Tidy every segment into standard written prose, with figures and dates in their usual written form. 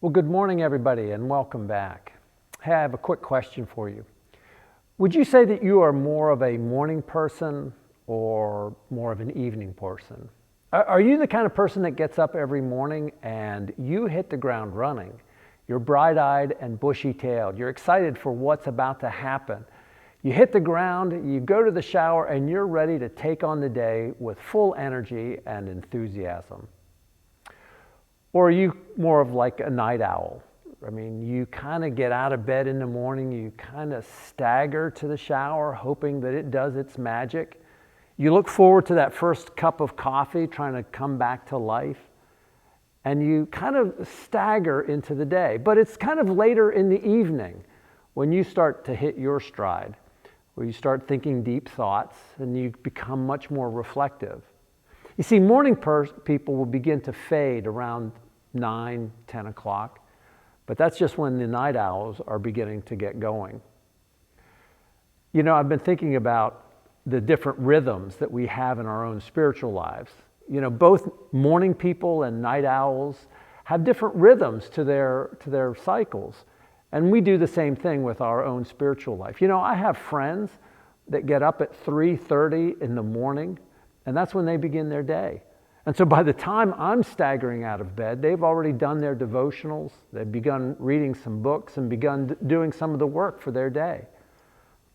Well, good morning, everybody, and welcome back. Hey, I have a quick question for you. Would you say that you are more of a morning person or more of an evening person? Are you the kind of person that gets up every morning and you hit the ground running? You're bright-eyed and bushy-tailed. You're excited for what's about to happen. You hit the ground, you go to the shower, and you're ready to take on the day with full energy and enthusiasm. Or are you more of like a night owl? I mean, you kind of get out of bed in the morning, you kind of stagger to the shower, hoping that it does its magic. You look forward to that first cup of coffee, trying to come back to life. And you kind of stagger into the day. But it's kind of later in the evening when you start to hit your stride, where you start thinking deep thoughts and you become much more reflective. You see, morning people will begin to fade around 9, 10 o'clock, but that's just when the night owls are beginning to get going. You know, I've been thinking about the different rhythms that we have in our own spiritual lives. You know, both morning people and night owls have different rhythms to their cycles, and we do the same thing with our own spiritual life. You know, I have friends that get up at 3:30 in the morning, and that's when they begin their day. And so by the time I'm staggering out of bed, they've already done their devotionals, they've begun reading some books and begun doing some of the work for their day.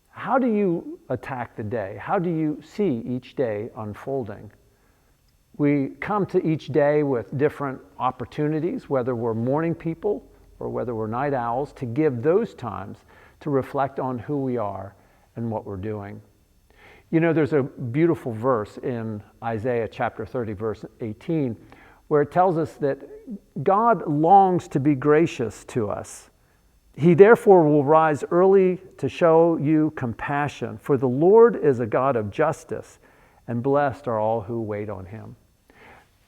How do you attack the day? How do you see each day unfolding? We come to each day with different opportunities, whether we're morning people or whether we're night owls, to give those times to reflect on who we are and what we're doing. You know, there's a beautiful verse in Isaiah chapter 30, verse 18, where it tells us that God longs to be gracious to us. He therefore will rise early to show you compassion, for the Lord is a God of justice, and blessed are all who wait on him.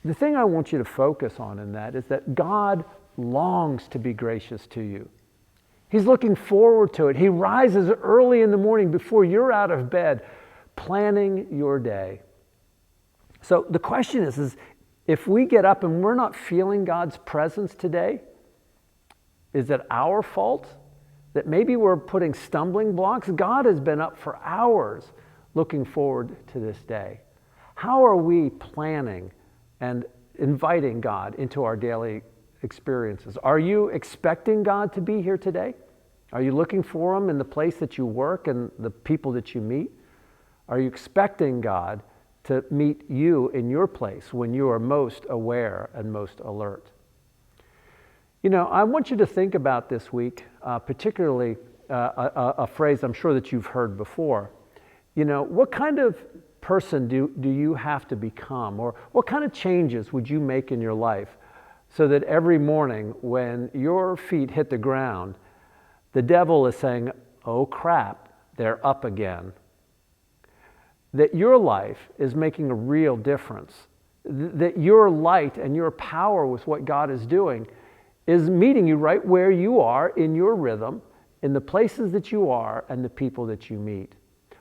The thing I want you to focus on in that is that God longs to be gracious to you. He's looking forward to it. He rises early in the morning before you're out of bed, planning your day. So the question is if we get up and we're not feeling God's presence today, is it our fault that maybe we're putting stumbling blocks? God has been up for hours looking forward to this day. How are we planning and inviting God into our daily experiences? Are you expecting God to be here today? Are you looking for him in the place that you work and the people that you meet? Are you expecting God to meet you in your place when you are most aware and most alert? You know, I want you to think about this week, particularly a phrase I'm sure that you've heard before. You know, what kind of person do you have to become, or what kind of changes would you make in your life so that every morning when your feet hit the ground, the devil is saying, "Oh crap, they're up again." That your life is making a real difference, that your light and your power with what God is doing is meeting you right where you are in your rhythm, in the places that you are and the people that you meet.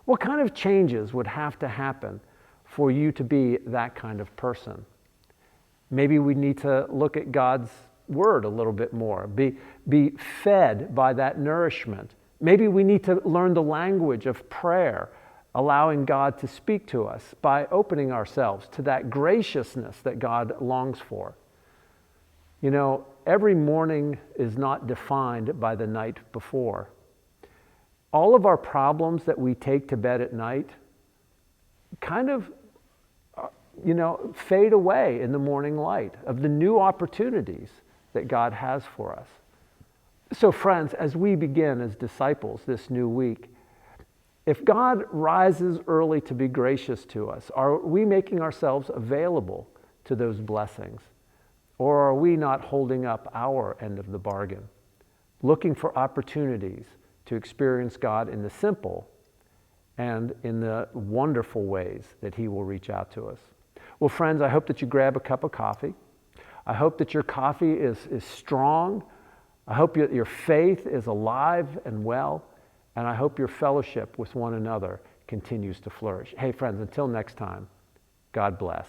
What kind of changes would have to happen for you to be that kind of person? Maybe we need to look at God's word a little bit more, be fed by that nourishment. Maybe we need to learn the language of prayer, allowing God to speak to us by opening ourselves to that graciousness that God longs for. You know, every morning is not defined by the night before. All of our problems that we take to bed at night kind of, fade away in the morning light of the new opportunities that God has for us. So friends, as we begin as disciples this new week, if God rises early to be gracious to us, are we making ourselves available to those blessings? Or are we not holding up our end of the bargain, looking for opportunities to experience God in the simple and in the wonderful ways that he will reach out to us? Well, friends, I hope that you grab a cup of coffee. I hope that your coffee is strong. I hope your faith is alive and well. And I hope your fellowship with one another continues to flourish. Hey, friends, until next time, God bless.